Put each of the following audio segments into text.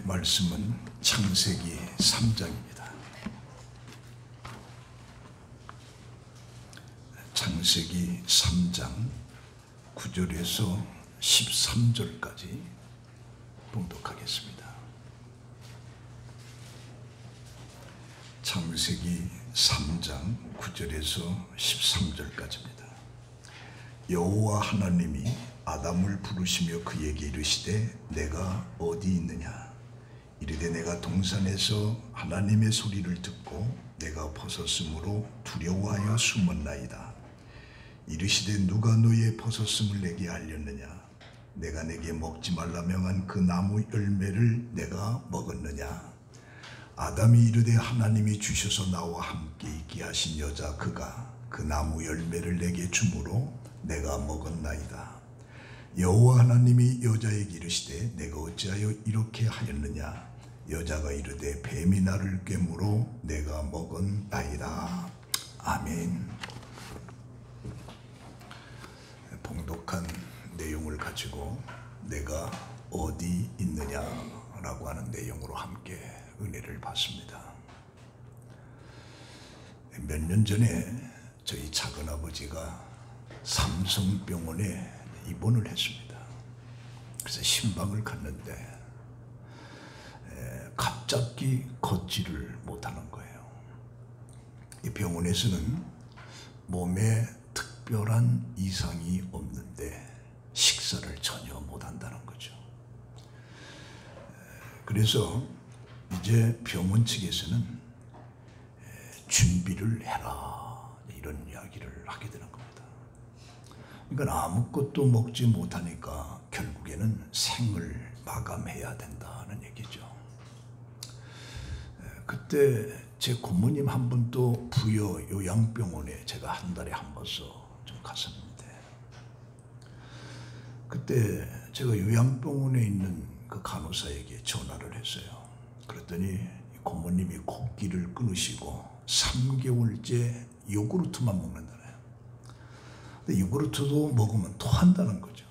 말씀은 창세기 3장입니다. 창세기 3장 9절에서 13절까지 봉독하겠습니다. 창세기 3장 9절에서 13절까지입니다. 여호와 하나님이 아담을 부르시며 그에게 이르시되 내가 어디 있느냐? 이르되 내가 동산에서 하나님의 소리를 듣고 내가 벗었으므로 두려워하여 숨었나이다. 이르시되 누가 너의 벗었음을 내게 알렸느냐? 내가 내게 먹지 말라 명한 그 나무 열매를 내가 먹었느냐? 아담이 이르되 하나님이 주셔서 나와 함께 있게 하신 여자 그가 그 나무 열매를 내게 주므로 내가 먹었나이다. 여호와 하나님이 여자에게 이르시되 내가 어찌하여 이렇게 하였느냐? 여자가 이르되 뱀이 나를 꿰므로 내가 먹었나이다. 아멘. 봉독한 내용을 가지고 내가 어디 있느냐라고 하는 내용으로 함께 은혜를 받습니다. 몇 년 전에 저희 작은아버지가 삼성병원에 입원을 했습니다. 그래서 신방을 갔는데 갑자기 걷지를 못하는 거예요. 이 병원에서는 몸에 특별한 이상이 없는데 식사를 전혀 못한다는 거죠. 그래서 이제 병원 측에서는 준비를 해라 이런 이야기를 하게 되는 겁니다. 그러니까 아무것도 먹지 못하니까 결국에는 생을 마감해야 된다는 얘기죠. 그때 제 고모님 한 분도 부여 요양병원에 제가 한 달에 한 번씩 좀 갔었는데, 그때 제가 요양병원에 있는 그 간호사에게 전화를 했어요. 그랬더니 고모님이 곡기를 끊으시고 3개월째 요구르트만 먹는다네요. 근데 요구르트도 먹으면 토한다는 거죠.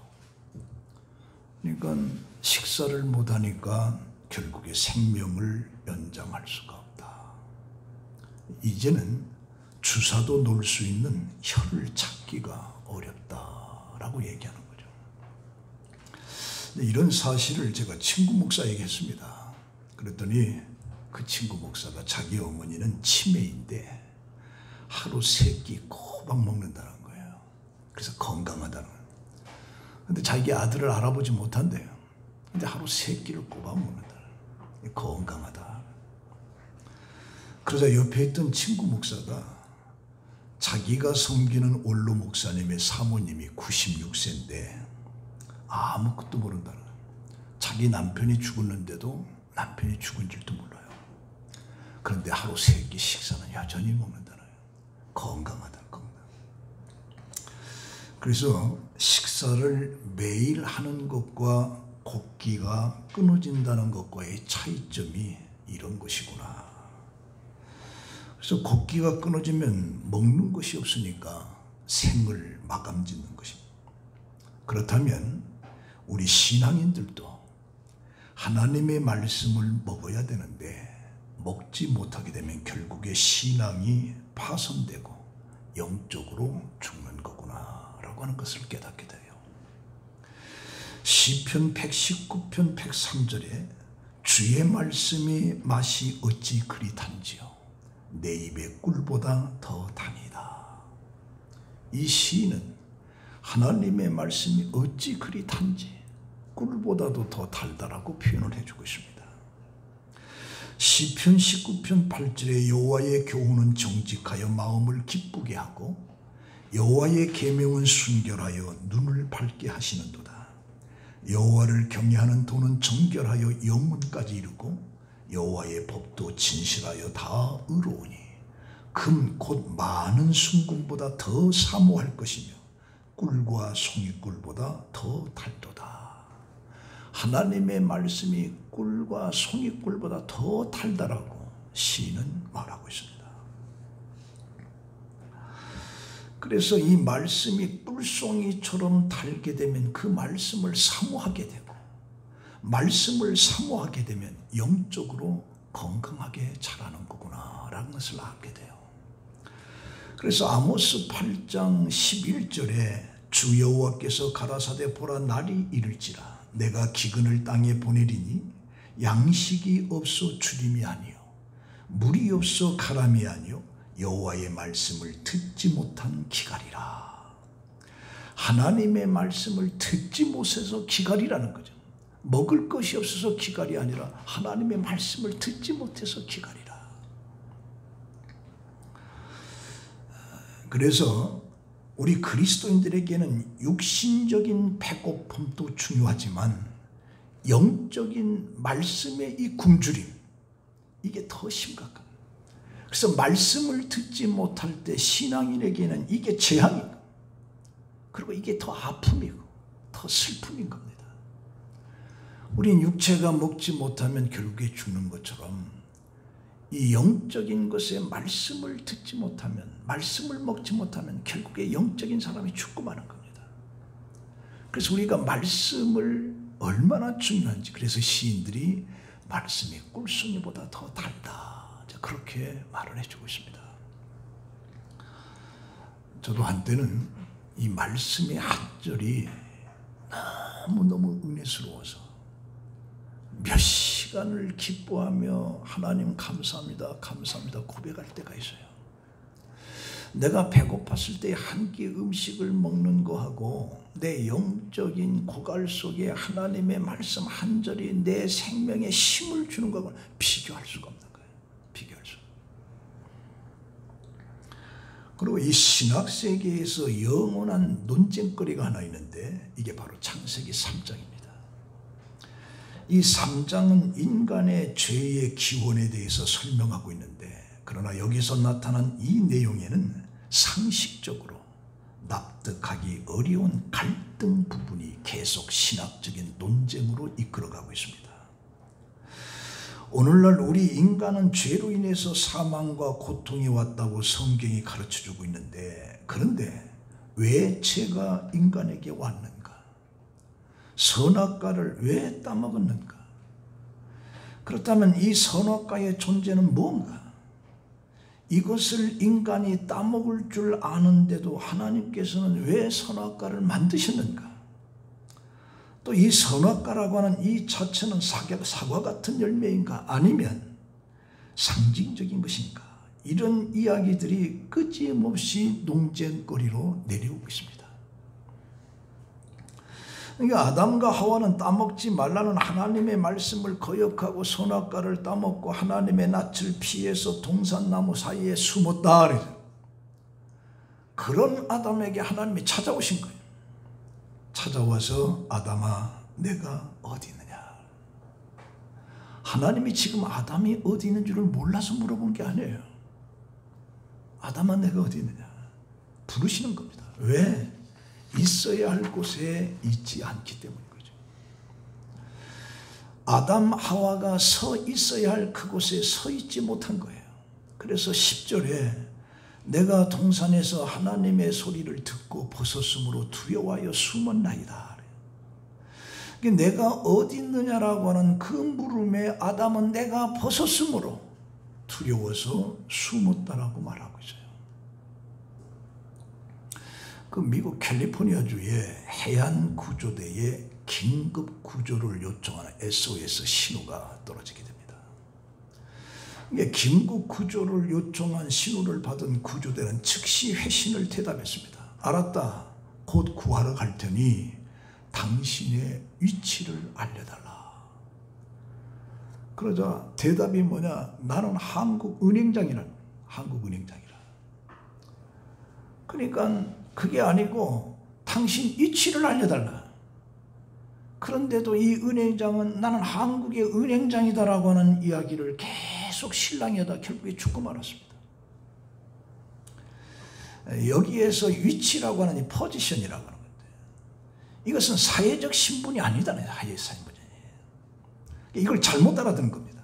그러니까 식사를 못하니까 결국에 생명을 연장할 수가 없다. 이제는 주사도 놓을 수 있는 혀를 찾기가 어렵다라고 얘기하는 거죠. 이런 사실을 제가 친구 목사에게 했습니다. 그랬더니 그 친구 목사가 자기 어머니는 치매인데 하루 3끼 꼬박 먹는다는 거예요. 그래서 건강하다는 거예요. 근데 자기 아들을 알아보지 못한대요. 근데 하루 3끼를 꼬박 먹는다. 건강하다. 그러자 옆에 있던 친구 목사가 자기가 섬기는 원로 목사님의 사모님이 96세인데 아무것도 모른다는 거예요. 자기 남편이 죽었는데도 남편이 죽은 줄도 몰라요. 그런데 하루 3끼 식사는 여전히 먹는다는 거예요. 건강하다. 그래서 식사를 매일 하는 것과 곡기가 끊어진다는 것과의 차이점이 이런 것이구나. 그래서 곡기가 끊어지면 먹는 것이 없으니까 생을 마감 짓는 것입니다. 그렇다면 우리 신앙인들도 하나님의 말씀을 먹어야 되는데 먹지 못하게 되면 결국에 신앙이 파손되고 영적으로 죽는 거구나 라고 하는 것을 깨닫게 돼요. 시편 119편 103절에 주의 말씀이 맛이 어찌 그리 단지요 내 입의 꿀보다 더 다니다. 이 시인은 하나님의 말씀이 어찌 그리 단지 꿀보다도 더 달다라고 표현을 해주고 있습니다. 시편 19편 8절에 여호와의 교훈은 정직하여 마음을 기쁘게 하고 여호와의 계명은 순결하여 눈을 밝게 하시는도다. 여호와를 경외하는 도는 정결하여 영혼까지 이르고 여호와의 법도 진실하여 다 의로우니 금 곧 많은 순금보다 더 사모할 것이며 꿀과 송이꿀보다 더 달도다. 하나님의 말씀이 꿀과 송이꿀보다 더 달다라고 시인은 말하고 있습니다. 그래서 이 말씀이 꿀송이처럼 달게 되면 그 말씀을 사모하게 되고 말씀을 사모하게 되면 영적으로 건강하게 자라는 거구나 라는 것을 알게 돼요. 그래서 아모스 8장 11절에 주 여호와께서 가라사대 보라 날이 이를지라 내가 기근을 땅에 보내리니 양식이 없어 주림이 아니요 물이 없어 가람이 아니요 여호와의 말씀을 듣지 못한 기갈이라. 하나님의 말씀을 듣지 못해서 기갈이라는 거죠. 먹을 것이 없어서 기갈이 아니라 하나님의 말씀을 듣지 못해서 기갈이라. 그래서 우리 그리스도인들에게는 육신적인 배고픔도 중요하지만 영적인 말씀의 이 굶주림, 이게 더 심각합니다. 그래서 말씀을 듣지 못할 때 신앙인에게는 이게 재앙이고, 그리고 이게 더 아픔이고 더 슬픔인 겁니다. 우린 육체가 먹지 못하면 결국에 죽는 것처럼 이 영적인 것에 말씀을 듣지 못하면, 말씀을 먹지 못하면 결국에 영적인 사람이 죽고 마는 겁니다. 그래서 우리가 말씀을 얼마나 중요한지, 그래서 시인들이 말씀이 꿀송이보다 더 달다, 그렇게 말을 해주고 있습니다. 저도 한때는 이 말씀의 한 절이 너무너무 은혜스러워서 몇 시간을 기뻐하며 하나님 감사합니다, 감사합니다 고백할 때가 있어요. 내가 배고팠을 때 한 끼 음식을 먹는 거하고 내 영적인 고갈 속에 하나님의 말씀 한 절이 내 생명에 힘을 주는 거하고는 비교할 수가 없는 거예요. 비교할 수. 그리고 이 신학 세계에서 영원한 논쟁거리가 하나 있는데 이게 바로 창세기 3장입니다. 이 3장은 인간의 죄의 기원에 대해서 설명하고 있는데, 그러나 여기서 나타난 이 내용에는 상식적으로 납득하기 어려운 갈등 부분이 계속 신학적인 논쟁으로 이끌어가고 있습니다. 오늘날 우리 인간은 죄로 인해서 사망과 고통이 왔다고 성경이 가르쳐주고 있는데, 그런데 왜 죄가 인간에게 왔는가? 선악과를 왜 따먹었는가? 그렇다면 이 선악과의 존재는 뭔가? 이것을 인간이 따먹을 줄 아는데도 하나님께서는 왜 선악과를 만드셨는가? 또 이 선악과라고 하는 이 자체는 사과 같은 열매인가? 아니면 상징적인 것인가? 이런 이야기들이 끊임없이 논쟁거리로 내려오고 있습니다. 그러니까 아담과 하와는 따먹지 말라는 하나님의 말씀을 거역하고 선악과를 따먹고 하나님의 낯을 피해서 동산나무 사이에 숨었다. 그런 아담에게 하나님이 찾아오신 거예요. 찾아와서 아담아 내가 어디 있느냐. 하나님이 지금 아담이 어디 있는 줄을 몰라서 물어본 게 아니에요. 아담아 내가 어디 있느냐 부르시는 겁니다. 왜? 있어야 할 곳에 있지 않기 때문인 거죠. 아담 하와가 서 있어야 할 그곳에 서 있지 못한 거예요. 그래서 10절에 내가 동산에서 하나님의 소리를 듣고 벗었으므로 두려워하여 숨었나이다. 내가 어디 있느냐라고 하는 그 물음에 아담은 내가 벗었으므로 두려워서 숨었다라고 말하고 있어요. 그 미국 캘리포니아주의 해안 구조대에 긴급 구조를 요청하는 SOS 신호가 떨어지게 됩니다. 이게 긴급 구조를 요청한 신호를 받은 구조대는 즉시 회신을 대답했습니다. 알았다. 곧 구하러 갈 테니 당신의 위치를 알려달라. 그러자 대답이 뭐냐? 나는 한국은행장이라. 한국은행장이라. 그러니까 그게 아니고 당신 위치를 알려달라. 그런데도 이 은행장은 나는 한국의 은행장이다라고 하는 이야기를 계속 신랑이하다 결국에 죽고 말았습니다. 여기에서 위치라고 하는 이 포지션이라고 하는 건데, 이것은 사회적 신분이 아니잖아요. 사회적 신분이. 이걸 잘못 알아듣는 겁니다.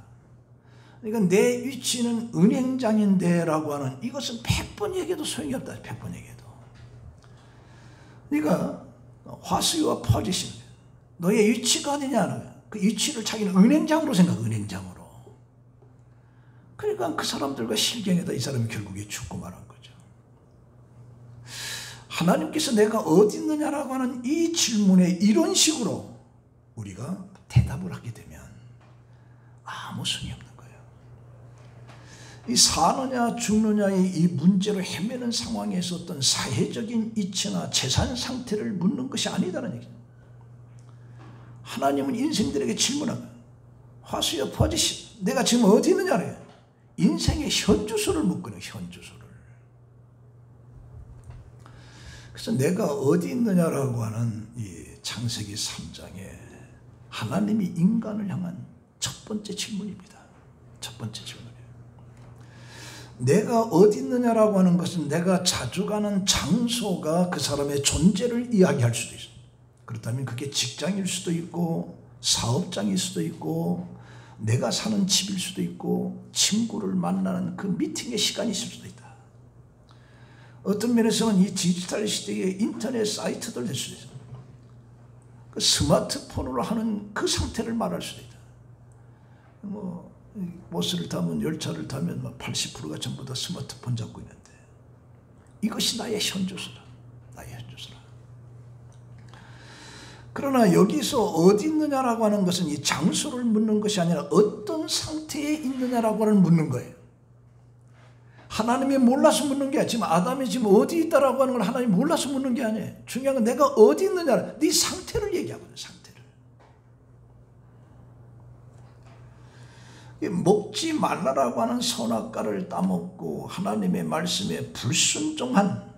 그러니까 내 위치는 은행장인데 라고 하는, 이것은 100번 얘기해도 소용이 없다. 100번 얘기해도. 그러니까 화수와 포지션, 너의 위치가 어디냐? 그 이치를 자기는 은행장으로 생각, 은행장으로. 그러니까 그 사람들과 실경에다 이 사람이 결국에 죽고 말한 거죠. 하나님께서 내가 어디 있느냐라고 하는 이 질문에 이런 식으로 우리가 대답을 하게 되면 아무 소용이 없는 거예요. 이 사느냐 죽느냐의 이 문제로 헤매는 상황에서 어떤 사회적인 이치나 재산 상태를 묻는 것이 아니다는 얘기죠. 하나님은 인생들에게 질문합니다. 화수여 부하지시, 내가 지금 어디 있느냐래. 인생의 현주소를 묻거든요. 현주소를. 그래서 내가 어디 있느냐라고 하는 이 창세기 3장에 하나님이 인간을 향한 첫 번째 질문입니다. 첫 번째 질문이에요. 내가 어디 있느냐라고 하는 것은 내가 자주 가는 장소가 그 사람의 존재를 이야기할 수도 있어요. 그렇다면 그게 직장일 수도 있고 사업장일 수도 있고 내가 사는 집일 수도 있고 친구를 만나는 그 미팅의 시간이 있을 수도 있다. 어떤 면에서는 이 디지털 시대의 인터넷 사이트들 될 수도 있어요. 그 스마트폰으로 하는 그 상태를 말할 수도 있다. 뭐 버스를 타면 열차를 타면 80%가 전부 다 스마트폰 잡고 있는데 이것이 나의 현주소다. 나의 현주소다. 그러나 여기서 어디 있느냐라고 하는 것은 이 장소를 묻는 것이 아니라 어떤 상태에 있느냐라고 하는 묻는 거예요. 하나님이 몰라서 묻는 게 아니라 지금 아담이 지금 어디 있다라고 하는 걸 하나님이 몰라서 묻는 게 아니에요. 중요한 건 내가 어디 있느냐, 네 상태를 얘기하거든요. 상태를. 먹지 말라라고 하는 선악과를 따먹고 하나님의 말씀에 불순종한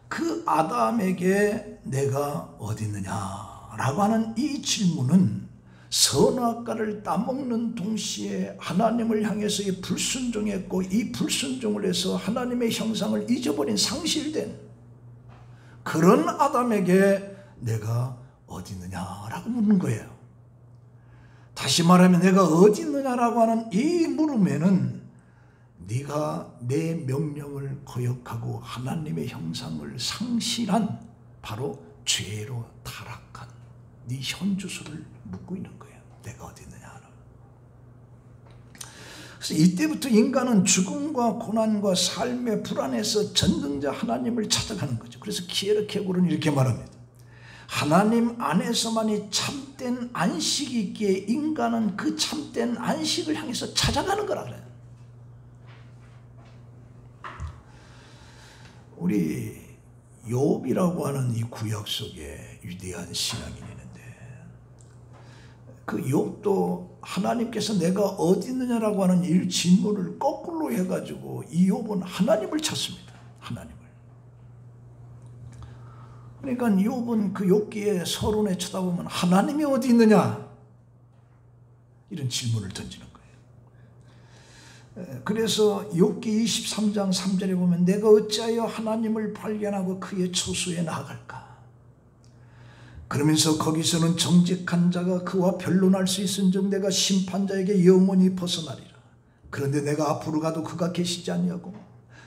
그 아담에게 내가 어디 있느냐라고 하는 이 질문은 선악과를 따먹는 동시에 하나님을 향해서의 불순종했고 이 불순종을 해서 하나님의 형상을 잊어버린 상실된 그런 아담에게 내가 어디 있느냐라고 묻는 거예요. 다시 말하면 내가 어디 있느냐라고 하는 이 물음에는 네가 내 명령을 거역하고 하나님의 형상을 상실한 바로 죄로 타락한 네 현주소를 묻고 있는 거예요. 내가 어디 있느냐. 그래서 이때부터 인간은 죽음과 고난과 삶의 불안에서 전능자 하나님을 찾아가는 거죠. 그래서 키에르케고르는 이렇게 말합니다. 하나님 안에서만이 참된 안식이 있기에 인간은 그 참된 안식을 향해서 찾아가는 거라 그래요. 우리 욥이라고 하는 이 구약 속에 위대한 신앙인이 있는데 그 욥도 하나님께서 내가 어디 있느냐라고 하는 이 질문을 거꾸로 해가지고 이 욥은 하나님을 찾습니다. 하나님을. 그러니까 욥은 그 욥기에 서론에 쳐다보면 하나님이 어디 있느냐 이런 질문을 던지는 거예요. 그래서 욥기 23장 3절에 보면 내가 어찌하여 하나님을 발견하고 그의 처소에 나아갈까. 그러면서 거기서는 정직한 자가 그와 변론할 수 있은즉 내가 심판자에게 영원히 벗어나리라. 그런데 내가 앞으로 가도 그가 계시지 아니하고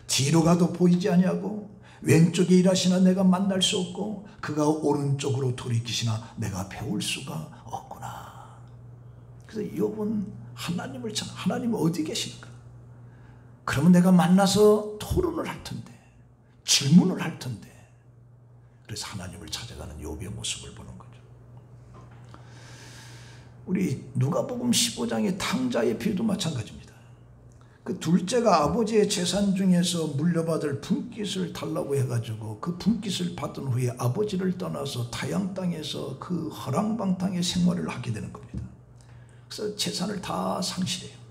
뒤로 가도 보이지 아니하고 왼쪽에 일하시나 내가 만날 수 없고 그가 오른쪽으로 돌이키시나 내가 배울 수가 없구나. 그래서 욥은 하나님을 찾아. 하나님은 어디 계신가? 그러면 내가 만나서 토론을 할 텐데 질문을 할 텐데. 그래서 하나님을 찾아가는 욥의 모습을 보는 거죠. 우리 누가복음 15장의 탕자의 비유도 마찬가지입니다. 그 둘째가 아버지의 재산 중에서 물려받을 분깃을 달라고 해가지고 그 분깃을 받은 후에 아버지를 떠나서 타양 땅에서 그 허랑방탕의 생활을 하게 되는 겁니다. 그래서 재산을 다 상실해요.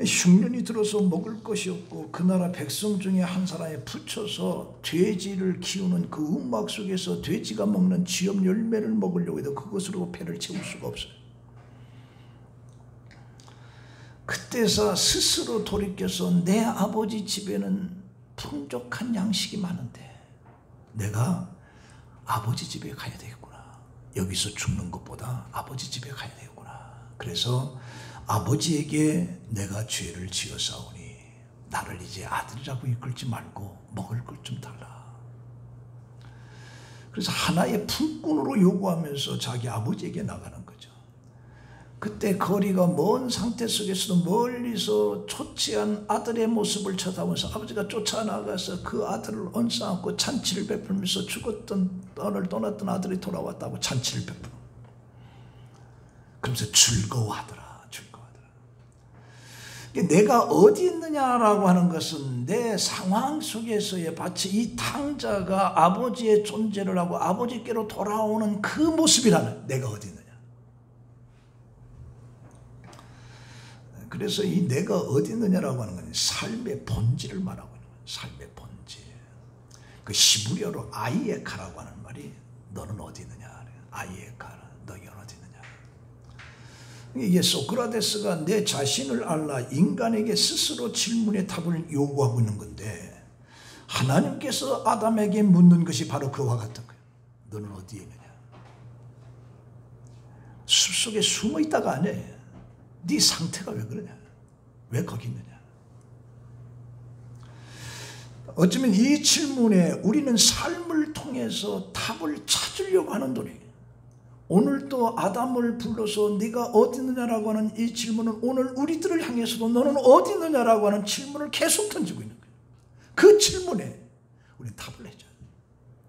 흉년이 들어서 먹을 것이 없고 그 나라 백성 중에 한 사람에 붙여서 돼지를 키우는 그 움막 속에서 돼지가 먹는 쥐염 열매를 먹으려고 해도 그것으로 배를 채울 수가 없어요. 그때서 스스로 돌이켜서 내 아버지 집에는 풍족한 양식이 많은데 내가 아버지 집에 가야 되겠구나. 여기서 죽는 것보다 아버지 집에 가야 되겠구나. 그래서 아버지에게 내가 죄를 지었사오니 나를 이제 아들이라고 이끌지 말고 먹을 것 좀 달라. 그래서 하나의 품꾼으로 요구하면서 자기 아버지에게 나가는 거죠. 그때 거리가 먼 상태 속에서도 멀리서 초췌한 아들의 모습을 쳐다보면서 아버지가 쫓아나가서 그 아들을 언싸안고 잔치를 베풀면서 죽었던 떠날 떠났던 아들이 돌아왔다고 잔치를 베풀어. 그러면서 즐거워하더라. 내가 어디 있느냐라고 하는 것은 내 상황 속에서의 마치 이 탕자가 아버지의 존재를 하고 아버지께로 돌아오는 그 모습이라는, 내가 어디 있느냐. 그래서 이 내가 어디 있느냐라고 하는 건 삶의 본질을 말하고 있는 거예요. 삶의 본질. 그 히브리어로 아이에카라고 하는 말이 너는 어디 있느냐. 아이에카, 너는 어디 있느냐. 이게 소크라테스가 내 자신을 알라 인간에게 스스로 질문의 답을 요구하고 있는 건데, 하나님께서 아담에게 묻는 것이 바로 그와 같은 거예요. 너는 어디에 있느냐. 숲속에 숨어 있다가 아니에요. 네 상태가 왜 그러냐? 왜 거기 있느냐? 어쩌면 이 질문에 우리는 삶을 통해서 답을 찾으려고 하는 노력. 오늘 또 아담을 불러서 네가 어디 있느냐라고 하는 이 질문은 오늘 우리들을 향해서도 너는 어디 있느냐라고 하는 질문을 계속 던지고 있는 거예요. 그 질문에 우리는 답을 내줘야 돼요.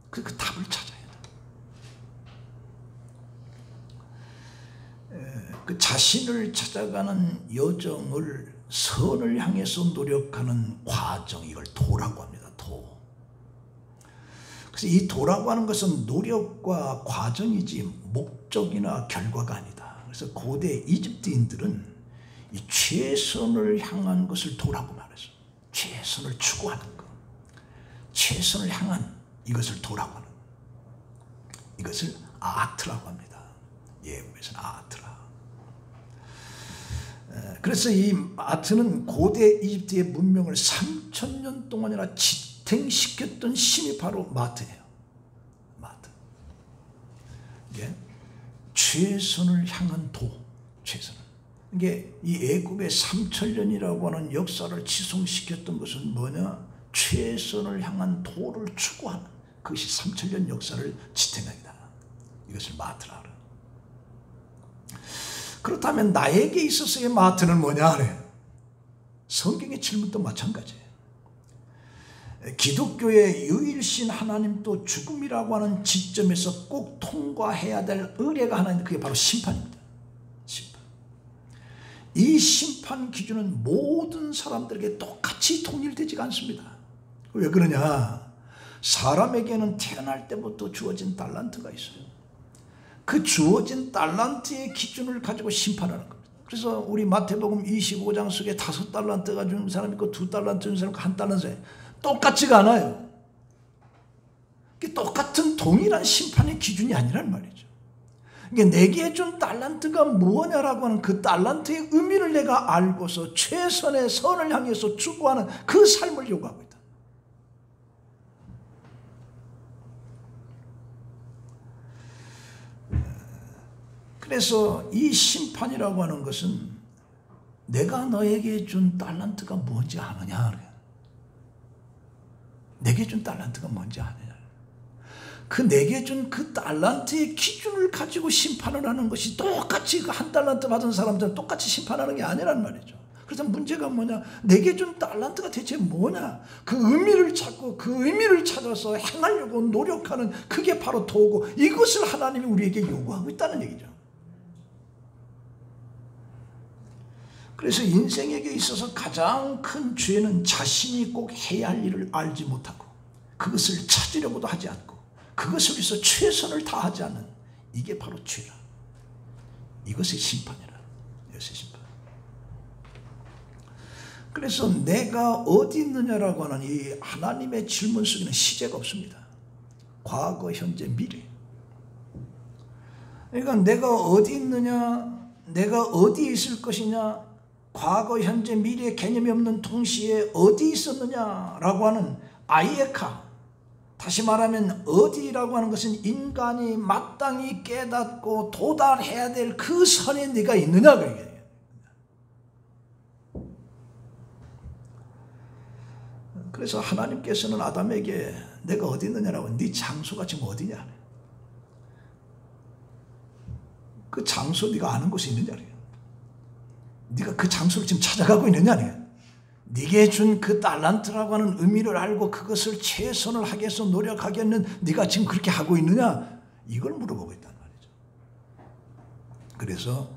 그 답을 찾아야 돼요. 그 자신을 찾아가는 여정을, 선을 향해서 노력하는 과정, 이걸 도라고 합니다. 도. 그래서 이 도라고 하는 것은 노력과 과정이지 목적이나 결과가 아니다. 그래서 고대 이집트인들은 이 최선을 향한 것을 도라고 말했어요. 최선을 추구하는 것, 최선을 향한 이것을 도라고 하는 것. 이것을 아트라고 합니다. 예고에서는 아트라. 그래서 이 아트는 고대 이집트의 문명을 3000년 동안이나 지탱시켰던 신이 바로 마트예요. 마트. 이게 최선을 향한 도, 최선을. 이게 이 애굽의 3000년이라고 하는 역사를 지속시켰던 것은 뭐냐? 최선을 향한 도를 추구하는, 그것이 3000년 역사를 지탱하다. 이것을 마트라 그래요. 그렇다면 나에게 있어서의 마트는 뭐냐 그래요? 성경의 질문도 마찬가지예요. 기독교의 유일신 하나님도 죽음이라고 하는 지점에서 꼭 통과해야 될 의례가 하나 있는데, 그게 바로 심판입니다. 심판. 이 심판 기준은 모든 사람들에게 똑같이 통일되지가 않습니다. 왜 그러냐? 사람에게는 태어날 때부터 주어진 달란트가 있어요. 그 주어진 달란트의 기준을 가지고 심판하는 겁니다. 그래서 우리 마태복음 25장 속에 5달란트가 준 사람 있고 2달란트 준 사람 있고 1달란트, 똑같지가 않아요. 똑같은 동일한 심판의 기준이 아니란 말이죠. 내게 준 달란트가 뭐냐라고 하는 그 달란트의 의미를 내가 알고서 최선의 선을 향해서 추구하는 그 삶을 요구하고 있다. 그래서 이 심판이라고 하는 것은 내가 너에게 준 달란트가 뭔지 아느냐. 내게 준 달란트가 뭔지 아느냐. 그 내게 준 그 달란트의 기준을 가지고 심판을 하는 것이 똑같이 그 1달란트 받은 사람들은 똑같이 심판하는 게 아니란 말이죠. 그래서 문제가 뭐냐? 내게 준 달란트가 대체 뭐냐? 그 의미를 찾고 그 의미를 찾아서 행하려고 노력하는 그게 바로 도고, 이것을 하나님이 우리에게 요구하고 있다는 얘기죠. 그래서 인생에게 있어서 가장 큰 죄는 자신이 꼭 해야 할 일을 알지 못하고 그것을 찾으려고도 하지 않고 그것을 위해서 최선을 다하지 않는, 이게 바로 죄라. 이것이 심판이라. 이것이 심판. 그래서 내가 어디 있느냐라고 하는 이 하나님의 질문 속에는 시제가 없습니다. 과거, 현재, 미래. 그러니까 내가 어디 있느냐, 내가 어디 있을 것이냐, 과거, 현재, 미래 개념이 없는 동시에 어디 있었느냐라고 하는 아이에카. 다시 말하면 어디라고 하는 것은 인간이 마땅히 깨닫고 도달해야 될 그 선에 네가 있느냐. 그래서 하나님께서는 아담에게 내가 어디 있느냐라고, 네 장소가 지금 어디냐. 그 장소 네가 아는 곳이 있느냐. 네가 그 장소를 지금 찾아가고 있느냐? 네게 준 그 달란트라고 하는 의미를 알고 그것을 최선을 하기 위해서 노력하겠는 네가 지금 그렇게 하고 있느냐? 이걸 물어보고 있단 말이죠. 그래서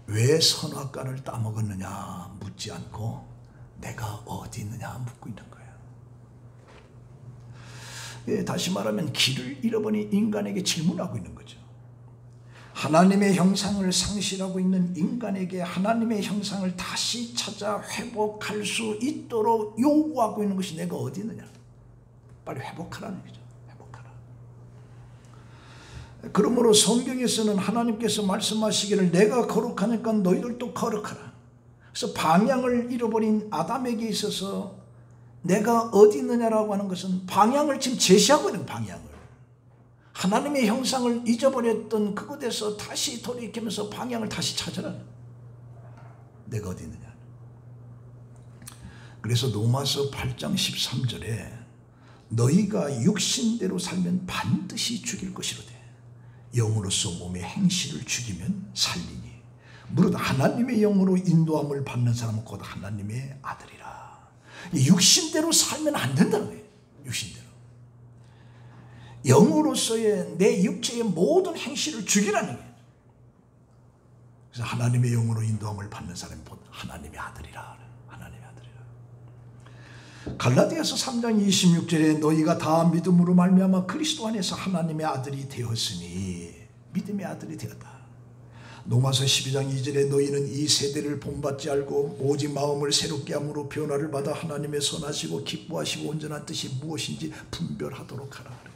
왜 선악과를 따먹었느냐 묻지 않고 내가 어디 있느냐 묻고 있는 거예요. 다시 말하면 길을 잃어버린 인간에게 질문하고 있는 거죠. 하나님의 형상을 상실하고 있는 인간에게 하나님의 형상을 다시 찾아 회복할 수 있도록 요구하고 있는 것이 내가 어디 있느냐. 빨리 회복하라는 얘기죠. 회복하라. 그러므로 성경에서는 하나님께서 말씀하시기를 내가 거룩하니까 너희들도 거룩하라. 그래서 방향을 잃어버린 아담에게 있어서 내가 어디 있느냐라고 하는 것은 방향을 지금 제시하고 있는 방향을. 하나님의 형상을 잊어버렸던 그곳에서 다시 돌이키면서 방향을 다시 찾아라. 내가 어디 있느냐. 그래서 로마서 8장 13절에 너희가 육신대로 살면 반드시 죽일 것이로되 영으로서 몸의 행실을 죽이면 살리니 무릇 하나님의 영으로 인도함을 받는 사람은 곧 하나님의 아들이라. 육신대로 살면 안 된다는 거예요. 육신대로. 영으로서의 내 육체의 모든 행실을 죽이라는 거예요. 그래서 하나님의 영으로 인도함을 받는 사람이 곧 하나님의 아들이라. 하나님의 아들이라. 갈라디아서 3장 26절에 너희가 다 믿음으로 말미암아 그리스도 안에서 하나님의 아들이 되었으니 믿음의 아들이 되었다. 로마서 12장 2절에 너희는 이 세대를 본받지 알고 오직 마음을 새롭게 함으로 변화를 받아 하나님의 선하시고 기뻐하시고 온전한 뜻이 무엇인지 분별하도록 하라.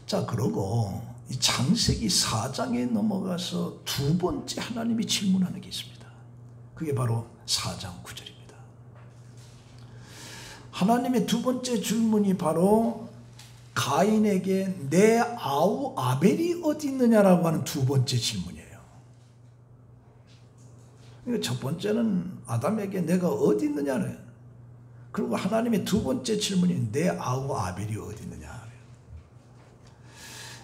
자, 그러고 이 창세기 4장에 넘어가서 두 번째 하나님이 질문하는 게 있습니다. 그게 바로 4장 9절입니다. 하나님의 두 번째 질문이 바로 가인에게 내 아우 아벨이 어디 있느냐라고 하는 두 번째 질문이에요. 그러니까 첫 번째는 아담에게 내가 어디 있느냐는, 그리고 하나님의 두 번째 질문이 내 아우 아벨이 어디 있느냐.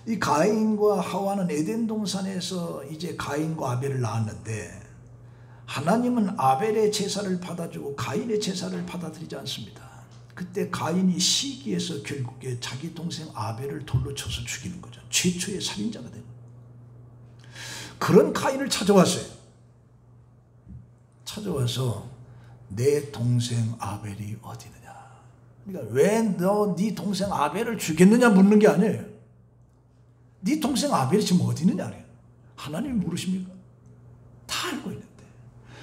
이 가인과 하와는 에덴 동산에서 이제 가인과 아벨을 낳았는데 하나님은 아벨의 제사를 받아주고 가인의 제사를 받아들이지 않습니다. 그때 가인이 시기해서 결국에 자기 동생 아벨을 돌로 쳐서 죽이는 거죠. 최초의 살인자가 되는 거예요. 그런 가인을 찾아왔어요. 찾아와서 내 동생 아벨이 어디 있느냐. 그러니까 왜 너 네 동생 아벨을 죽였느냐 묻는 게 아니에요. 네 동생 아벨이 지금 어디 있느냐. 하나님이 물으십니까? 다 알고 있는데.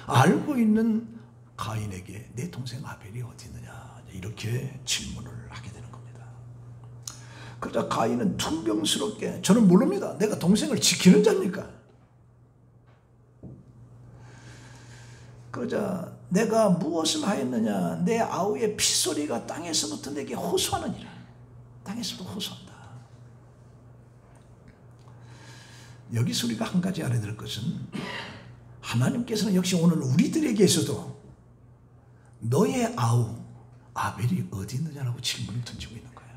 알고 있는 가인에게 내 동생 아벨이 어디 있느냐. 이렇게 질문을 하게 되는 겁니다. 그러자 가인은 퉁명스럽게 저는 모릅니다. 내가 동생을 지키는 자입니까? 그러자 내가 무엇을 하였느냐. 내 아우의 피소리가 땅에서부터 내게 호소하느니라. 땅에서부터 호소한다. 여기서 우리가 한 가지 알아야 될 것은 하나님께서는 역시 오늘 우리들에게서도 너의 아우 아벨이 어디 있느냐라고 질문을 던지고 있는 거예요.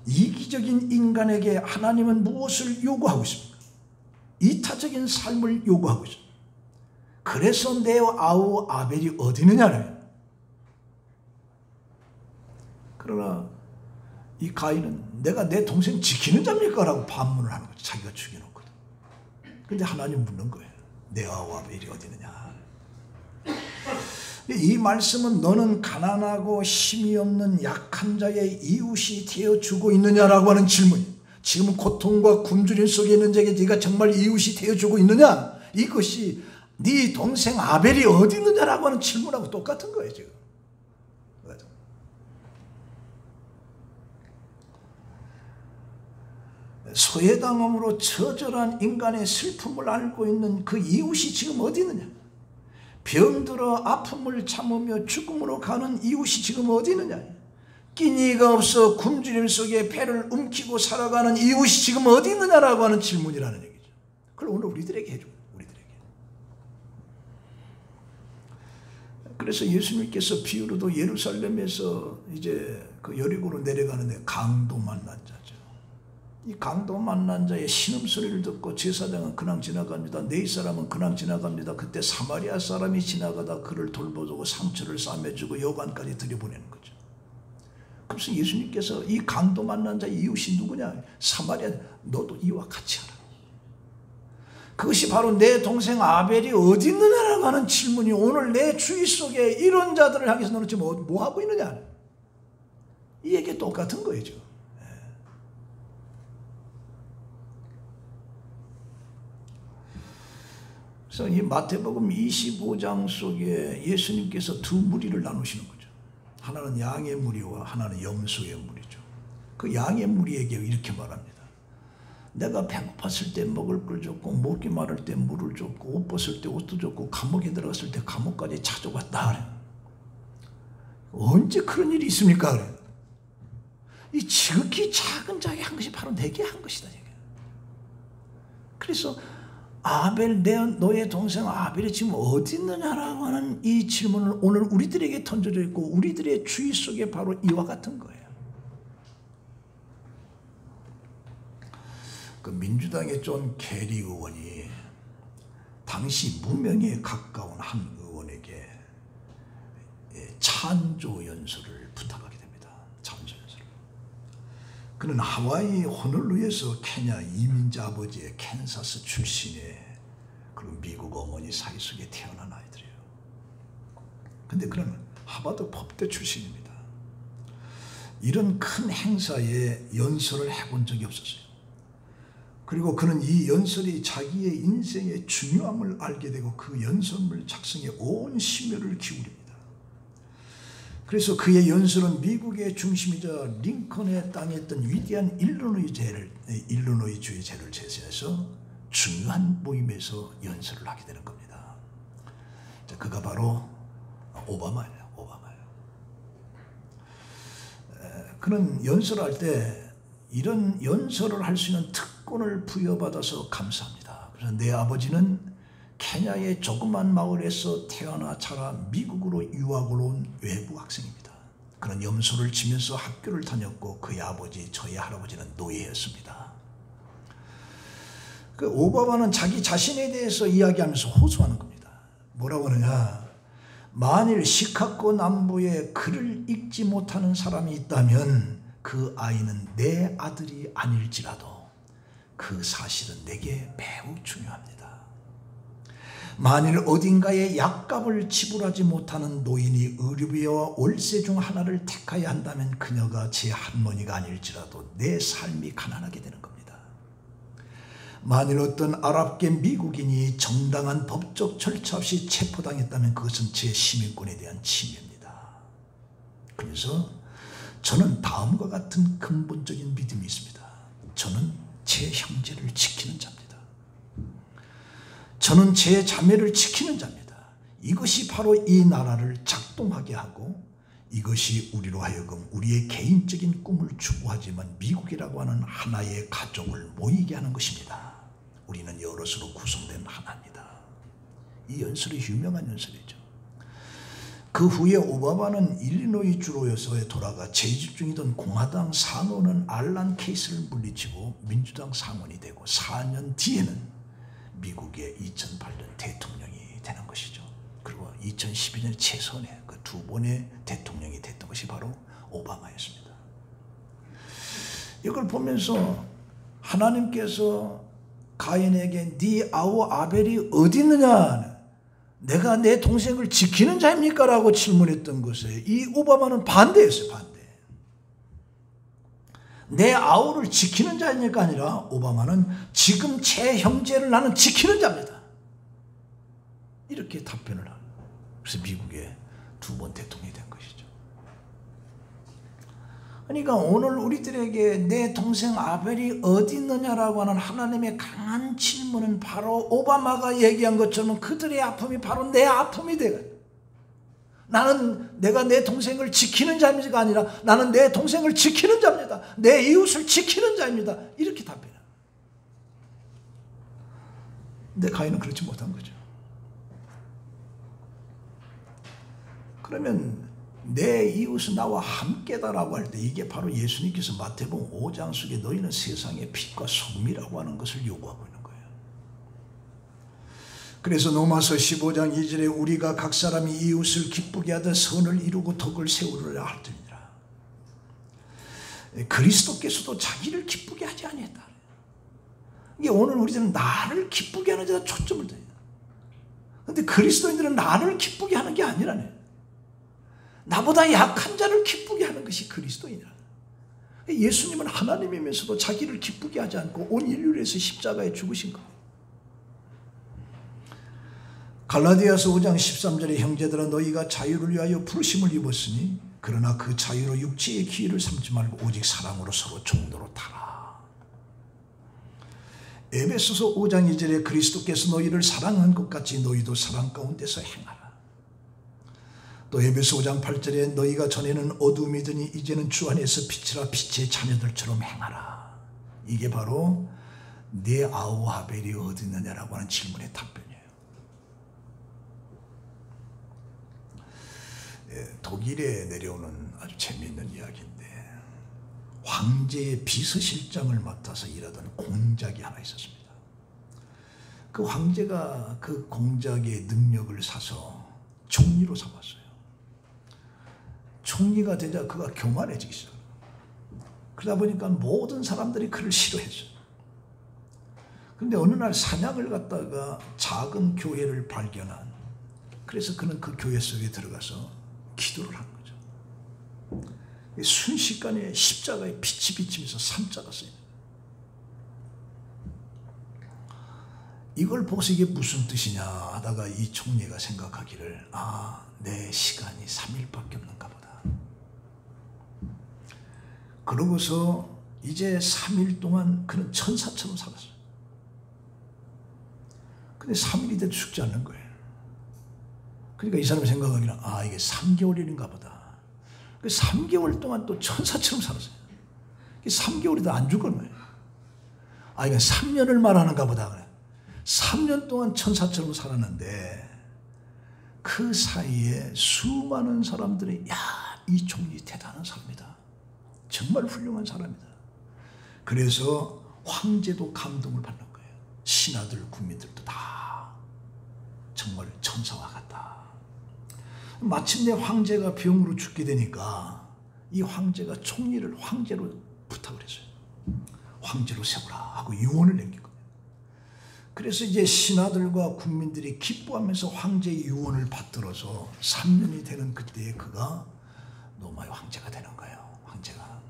이기적인 인간에게 하나님은 무엇을 요구하고 있습니까? 이타적인 삶을 요구하고 있습니다. 그래서 내 아우 아벨이 어디 있느냐래요. 그러나 이 가인은 내가 내 동생 지키는 자입니까? 라고 반문을 하는 거죠. 자기가 죽여놓거든. 근데 하나님 묻는 거예요. 내 아우 아벨이 어디 있느냐. 이 말씀은 너는 가난하고 힘이 없는 약한 자의 이웃이 되어주고 있느냐라고 하는 질문이에요. 지금 고통과 굶주림 속에 있는 자에게 네가 정말 이웃이 되어주고 있느냐. 이것이 네 동생 아벨이 어디 있느냐라고 하는 질문하고 똑같은 거예요. 지금. 소외당함으로 처절한 인간의 슬픔을 알고 있는 그 이웃이 지금 어디 있느냐. 병들어 아픔을 참으며 죽음으로 가는 이웃이 지금 어디 있느냐. 끼니가 없어 굶주림 속에 배를 움키고 살아가는 이웃이 지금 어디 있느냐라고 하는 질문이라는 얘기죠. 그걸 오늘 우리들에게 해줘. 우리들에게. 그래서 예수님께서 비유로도 예루살렘에서 이제 그 여리고로 내려가는데 강도 만난 자죠. 이 강도 만난 자의 신음소리를 듣고 제사장은 그냥 지나갑니다. 네 사람은 그냥 지나갑니다. 그때 사마리아 사람이 지나가다 그를 돌보고 상처를 싸매주고 여관까지 들여보내는 거죠. 그래서 예수님께서 이 강도 만난 자의 이웃이 누구냐? 사마리아, 너도 이와 같이 하라. 그것이 바로 내 동생 아벨이 어디 있느냐라고 하는 질문이 오늘 내 주위 속에 이런 자들을 향해서 너는 지금 뭐 하고 있느냐? 이 얘기 똑같은 거예요 지금. 그래서 이 마태복음 25장 속에 예수님께서 두 무리를 나누시는 거죠. 하나는 양의 무리와 하나는 염소의 무리죠. 그 양의 무리에게 이렇게 말합니다. 내가 배고팠을 때 먹을 걸 줬고 목이 마를 때 물을 줬고 옷 벗을 때 옷도 줬고 감옥에 들어갔을 때 감옥까지 찾아왔다 그래. 언제 그런 일이 있습니까? 그래. 이 지극히 작은 자에게 한 것이 바로 내게 한 것이다. 그래서 아벨, 너의 동생 아벨이 지금 어디 있느냐라고 하는 이 질문을 오늘 우리들에게 던져져 있고 우리들의 주의 속에 바로 이와 같은 거예요. 그 민주당의 존 게리 의원이 당시 무명에 가까운 한 의원에게 찬조 연설을 부탁하게 됩니다. 찬조 연설을. 그는 하와이 호놀룰루에서 케냐 이민자 아버지의 캔사스 출신의 그리고 미국 어머니 사이 속에 태어난 아이들이에요. 근데 그는 하버드 법대 출신입니다. 이런 큰 행사에 연설을 해본 적이 없었어요. 그리고 그는 이 연설이 자기의 인생의 중요함을 알게 되고 그 연설문을 작성에 온 심혈을 기울입니다. 그래서 그의 연설은 미국의 중심이자 링컨의 땅에 있던 위대한 일리노이주의 제를 제시해서 중요한 모임에서 연설을 하게 되는 겁니다. 자, 그가 바로 오바마예요. 그는 연설할 때 이런 연설을 할 수 있는 특권을 부여받아서 감사합니다. 그래서 내 아버지는 케냐의 조그만 마을에서 태어나 자라 미국으로 유학을 온 외부 학생입니다. 그는 염소를 치면서 학교를 다녔고 그의 아버지, 저희 할아버지는 노예였습니다. 그 오바마는 자기 자신에 대해서 이야기하면서 호소하는 겁니다. 뭐라고 하느냐? 만일 시카고 남부에 글을 읽지 못하는 사람이 있다면 그 아이는 내 아들이 아닐지라도 그 사실은 내게 매우 중요합니다. 만일 어딘가에 약값을 지불하지 못하는 노인이 의료비와 월세 중 하나를 택해야 한다면 그녀가 제 할머니가 아닐지라도 내 삶이 가난하게 되는 겁니다. 만일 어떤 아랍계 미국인이 정당한 법적 절차 없이 체포당했다면 그것은 제 시민권에 대한 침해입니다. 그래서 저는 다음과 같은 근본적인 믿음이 있습니다. 저는 제 형제를 지키는 자입니다. 저는 제 자매를 지키는 자입니다. 이것이 바로 이 나라를 작동하게 하고 이것이 우리로 하여금 우리의 개인적인 꿈을 추구하지만 미국이라고 하는 하나의 가족을 모이게 하는 것입니다. 우리는 여럿으로 구성된 하나입니다. 이 연설이 유명한 연설이죠. 그 후에 오바마는 일리노이 주로에서 돌아가 재직 중이던 공화당 상원은 알란 케이스를 물리치고 민주당 상원이 되고 4년 뒤에는 미국의 2008년 대통령이 되는 것이죠. 그리고 2012년 최선의 그 두 번의 대통령이 됐던 것이 바로 오바마였습니다. 이걸 보면서 하나님께서 가인에게 네 아우 아벨이 어디 있느냐? 내가 내 동생을 지키는 자입니까? 라고 질문했던 것에 이 오바마는 반대했어요. 반대. 내 아우를 지키는 자입니까? 아니라 오바마는 지금 제 형제를 나는 지키는 자입니다. 이렇게 답변을 하는. 그래서 미국의 두 번 대통령이 된 것이죠. 그러니까 오늘 우리들에게 내 동생 아벨이 어디 있느냐라고 하는 하나님의 강한 질문은 바로 오바마가 얘기한 것처럼 그들의 아픔이 바로 내 아픔이 되거든요. 나는 내가 내 동생을 지키는 자입니까? 아니라 나는 내 동생을 지키는 자입니다. 내 이웃을 지키는 자입니다. 이렇게 답변해요. 근데 가인은 그렇지 못한 거죠. 그러면 내 이웃은 나와 함께다라고 할 때 이게 바로 예수님께서 마태복음 5장 속에 너희는 세상의 빛과 소금이라고 하는 것을 요구하고 있는 거예요. 그래서 로마서 15장 2절에 우리가 각 사람이 이웃을 기쁘게 하듯 선을 이루고 덕을 세우리라 할지니라. 그리스도께서도 자기를 기쁘게 하지 아니했다. 이게 오늘 우리들은 나를 기쁘게 하는 데다 초점을 둬요. 그런데 그리스도인들은 나를 기쁘게 하는 게 아니라네. 나보다 약한 자를 기쁘게 하는 것이 그리스도인이라. 예수님은 하나님이면서도 자기를 기쁘게 하지 않고 온 인류를 위해서 십자가에 죽으신 거예요. 갈라디아서 5장 13절에 형제들아 너희가 자유를 위하여 부르심을 입었으니 그러나 그 자유로 육체의 기회를 삼지 말고 오직 사랑으로 서로 종로로 타라. 에베소서 5장 2절에 그리스도께서 너희를 사랑한 것 같이 너희도 사랑 가운데서 행하라. 또 에베소 5장 8절에 너희가 전에는 어둠이더니 이제는 주 안에서 빛이라 빛의 자녀들처럼 행하라. 이게 바로 네 아우 아벨이 어디 있느냐라고 하는 질문의 답변이에요. 독일에 내려오는 아주 재미있는 이야기인데 황제의 비서실장을 맡아서 일하던 공작이 하나 있었습니다. 그 황제가 그 공작의 능력을 사서 총리로 삼았어요. 총리가 되자 그가 교만해지기 시작해요. 그러다 보니까 모든 사람들이 그를 싫어했어요. 그런데 어느 날 사냥을 갔다가 작은 교회를 발견한, 그래서 그는 그 교회 속에 들어가서 기도를 한 거죠. 순식간에 십자가에 빛이 비치면서 삼자가 쓰여요. 이걸 보고서 이게 무슨 뜻이냐 하다가 이 총리가 생각하기를 내 시간이 3일밖에 없는가 보다. 그러고서 이제 3일 동안 그는 천사처럼 살았어요. 근데 3일이 돼도 죽지 않는 거예요. 그러니까 이 사람이 생각하기는 이게 3개월인가 보다. 3개월 동안 또 천사처럼 살았어요. 3개월이 더 안 죽은 거예요. 이건 3년을 말하는가 보다. 그래. 3년 동안 천사처럼 살았는데 그 사이에 수많은 사람들이 이 총리 대단한 사람이다. 정말 훌륭한 사람이다. 그래서 황제도 감동을 받는 거예요. 신하들, 국민들도 다 정말 천사와 같다. 마침내 황제가 병으로 죽게 되니까 이 황제가 총리를 황제로 부탁을 했어요. 황제로 세우라 하고 유언을 남긴 거예요. 그래서 이제 신하들과 국민들이 기뻐하면서 황제의 유언을 받들어서 3년이 되는 그때에 그가 로마의 황제가 되는 거예요. 황제가.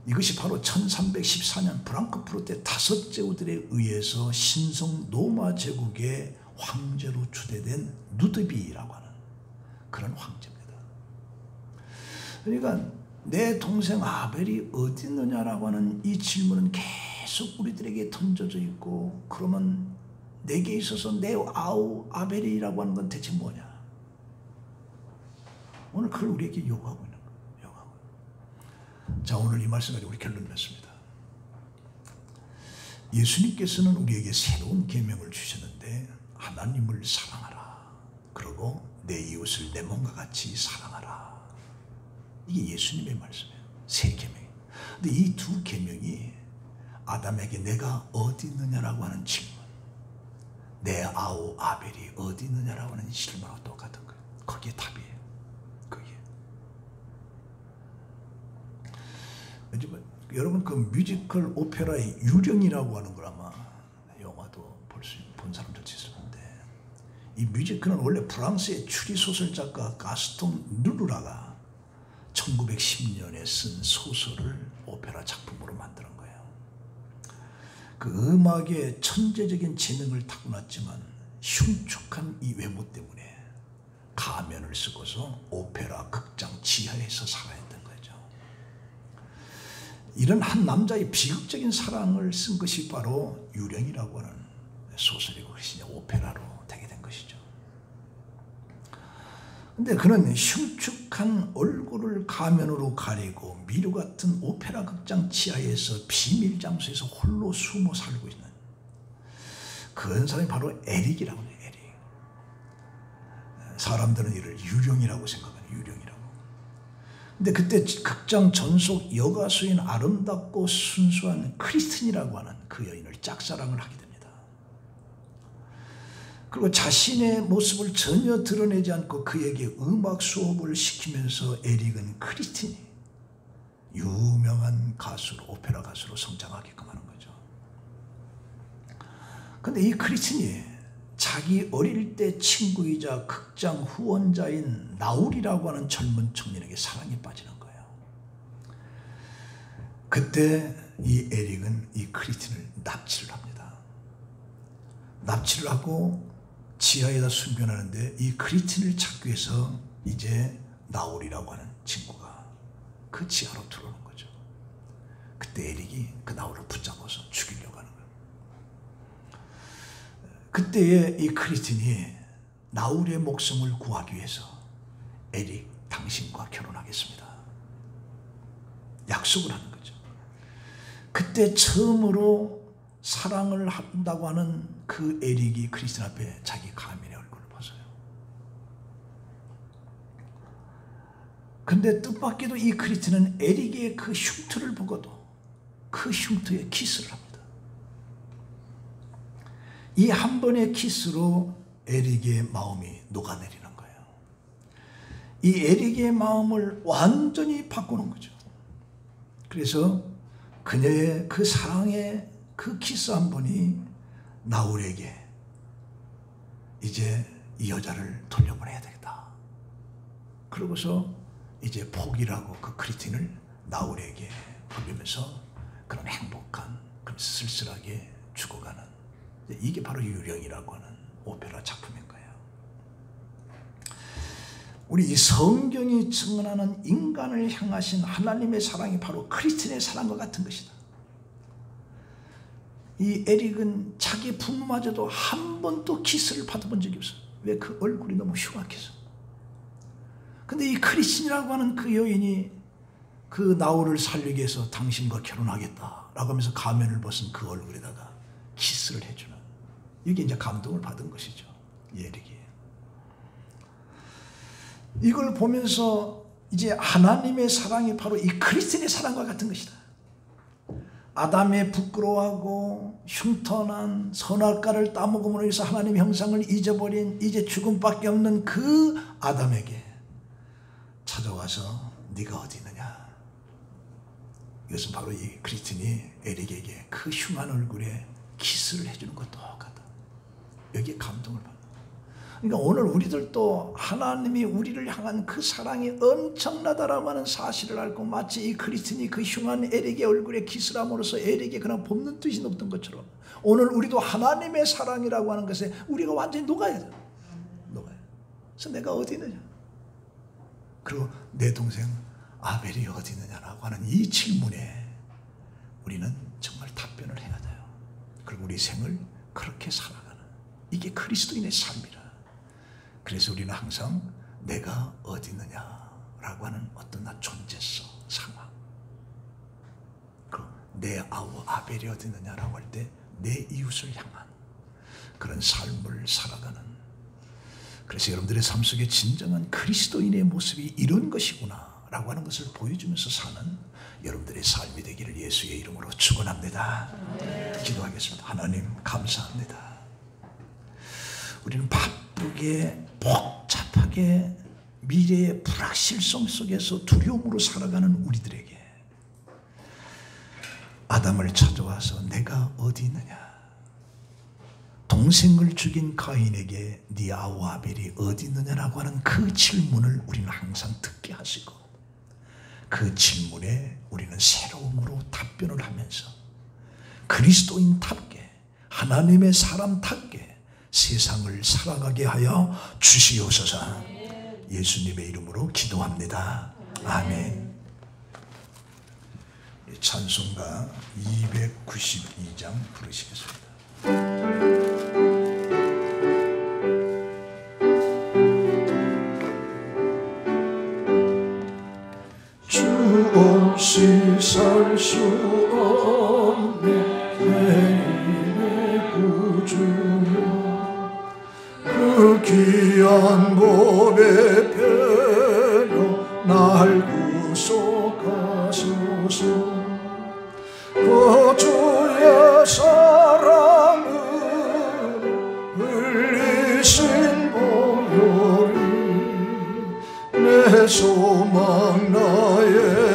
이것이 바로 1314년 프랑크푸르트 다섯 제후들에 의해서 신성 로마 제국의 황제로 추대된 누드비라고 하는 그런 황제입니다. 그러니까 내 동생 아벨이 어디 있느냐라고 하는 이 질문은 계속 우리들에게 던져져 있고, 그러면 내게 있어서 내 아우 아벨이라고 하는 건 대체 뭐냐? 오늘 그걸 우리에게 요구하고 있는 거예요. 자, 오늘 이 말씀 가지고 우리 결론 맺습니다. 예수님께서는 우리에게 새로운 계명을 주셨는데 하나님을 사랑하라. 그리고 내 이웃을 내 몸과 같이 사랑하라. 이게 예수님의 말씀이에요. 새 계명이에요. 근데 이 두 계명이 아담에게 내가 어디 있느냐라고 하는 질문, 내 아우 아벨이 어디 있느냐라고 하는 질문하고 똑같은 거예요. 거기에 답이에요. 그게. 여러분 그 뮤지컬 오페라의 유령이라고 하는 걸 아마 영화도 본 사람들 있을 텐데, 이 뮤지컬은 원래 프랑스의 추리소설 작가 가스통 누르라가 1910년에 쓴 소설을 오페라 작품으로 만드는 거예요. 그 음악에 천재적인 재능을 타고났지만 흉측한 이 외모 때문에 가면을 쓰고서 오페라 극장 지하에서 살아야 했던 거죠. 이런 한 남자의 비극적인 사랑을 쓴 것이 바로 유령이라고 하는 소설이고, 그것이 오페라로 되게 된 것이죠. 근데 그는 흉측한 얼굴을 가면으로 가리고 미로 같은 오페라 극장 지하에서 비밀 장소에서 홀로 숨어 살고 있는 그런 사람이 바로 에릭이라고 해요. 에릭. 사람들은 이를 유령이라고 생각하는, 유령이라고. 근데 그때 극장 전속 여가수인 아름답고 순수한 크리스틴이라고 하는 그 여인을 짝사랑을 하게 됩니다. 그리고 자신의 모습을 전혀 드러내지 않고 그에게 음악 수업을 시키면서 에릭은 크리스틴이 유명한 가수로, 오페라 가수로 성장하게끔 하는 거죠. 근데 이 크리스틴이 자기 어릴 때 친구이자 극장 후원자인 나울이라고 하는 젊은 청년에게 사랑에 빠지는 거예요. 그때 이 에릭은 이 크리스틴을 납치를 합니다. 납치를 하고 지하에다 숨겨놨는데 이 크리스틴을 찾기 위해서 이제 나울이라고 하는 친구가 그 지하로 들어오는 거죠. 그때 에릭이 그 나울을 붙잡아서 죽이려고 하는 거예요. 그때에 이 크리스틴이 나울의 목숨을 구하기 위해서 에릭, 당신과 결혼하겠습니다. 약속을 하는 거죠. 그때 처음으로 사랑을 한다고 하는 그 에릭이 크리스틴 앞에 자기 가면의 얼굴을 벗어요. 근데 뜻밖에도 이 크리스틴은 에릭의 그 흉터를 보고도 그 흉터에 키스를 합니다. 이 한 번의 키스로 에릭의 마음이 녹아내리는 거예요. 이 에릭의 마음을 완전히 바꾸는 거죠. 그래서 그녀의 그 사랑의 그 키스 한 번이 나울에게 이제 이 여자를 돌려보내야 되겠다. 그러고서 이제 포기라고 그 크리스틴을 나울에게 돌리면서 그런 행복한, 그런 쓸쓸하게 죽어가는, 이게 바로 유령이라고 하는 오페라 작품인 거예요. 우리 이 성경이 증언하는 인간을 향하신 하나님의 사랑이 바로 크리스틴의 사랑과 같은 것이다. 이 에릭은 자기 부모마저도 한 번도 키스를 받아본 적이 없어요. 왜? 그 얼굴이 너무 흉악해서. 근데 이 크리스틴이라고 하는 그 여인이 그 나울을 살리기 위해서 당신과 결혼하겠다라고 하면서 가면을 벗은 그 얼굴에다가 키스를 해주는, 이게 이제 감동을 받은 것이죠. 이 에릭이. 이걸 보면서 이제 하나님의 사랑이 바로 이 크리스틴의 사랑과 같은 것이다. 아담의 부끄러워하고 흉터난 선악과를 따먹음으로 해서 하나님의 형상을 잊어버린 이제 죽음밖에 없는 그 아담에게 찾아와서 네가 어디 있느냐. 이것은 바로 이 크리스틴이 에릭에게 그 흉한 얼굴에 키스를 해주는 것도 똑같다. 여기에 감동을 받는. 그러니까 오늘 우리들도 하나님이 우리를 향한 그 사랑이 엄청나다라고 하는 사실을 알고, 마치 이 크리스틴이 그 흉한 에릭의 얼굴에 키스를 함으로써 에릭에 그냥 볶는 뜻이 높던 것처럼 오늘 우리도 하나님의 사랑이라고 하는 것에 우리가 완전히 녹아야 돼. 녹아야. 그래서 내가 어디 있느냐. 그리고 내 동생 아벨이 어디 있느냐라고 하는 이 질문에 우리는 정말 답변을 해야 돼요. 그리고 우리 생을 그렇게 살아가는, 이게 그리스도인의 삶이라. 그래서 우리는 항상 내가 어디 있느냐라고 하는 어떤 나 존재성, 상황, 내 아벨이 어디 있느냐라고 할 때 내 이웃을 향한 그런 삶을 살아가는, 그래서 여러분들의 삶 속에 진정한 그리스도인의 모습이 이런 것이구나 라고 하는 것을 보여주면서 사는 여러분들의 삶이 되기를 예수의 이름으로 축원합니다. 기도하겠습니다. 하나님 감사합니다. 우리는 바쁘게 복잡하게 미래의 불확실성 속에서 두려움으로 살아가는 우리들에게 아담을 찾아와서 내가 어디 있느냐, 동생을 죽인 가인에게 네 아우 아벨이 어디 있느냐라고 하는 그 질문을 우리는 항상 듣게 하시고, 그 질문에 우리는 새로움으로 답변을 하면서 그리스도인답게 하나님의 사람답게 세상을 살아가게 하여 주시옵소서. 예수님의 이름으로 기도합니다. 아멘. 찬송가 292장 부르시겠습니다. 주 없이 살 수 없네 내 구주여, 그 귀한 몸의 배로 날 소망 나의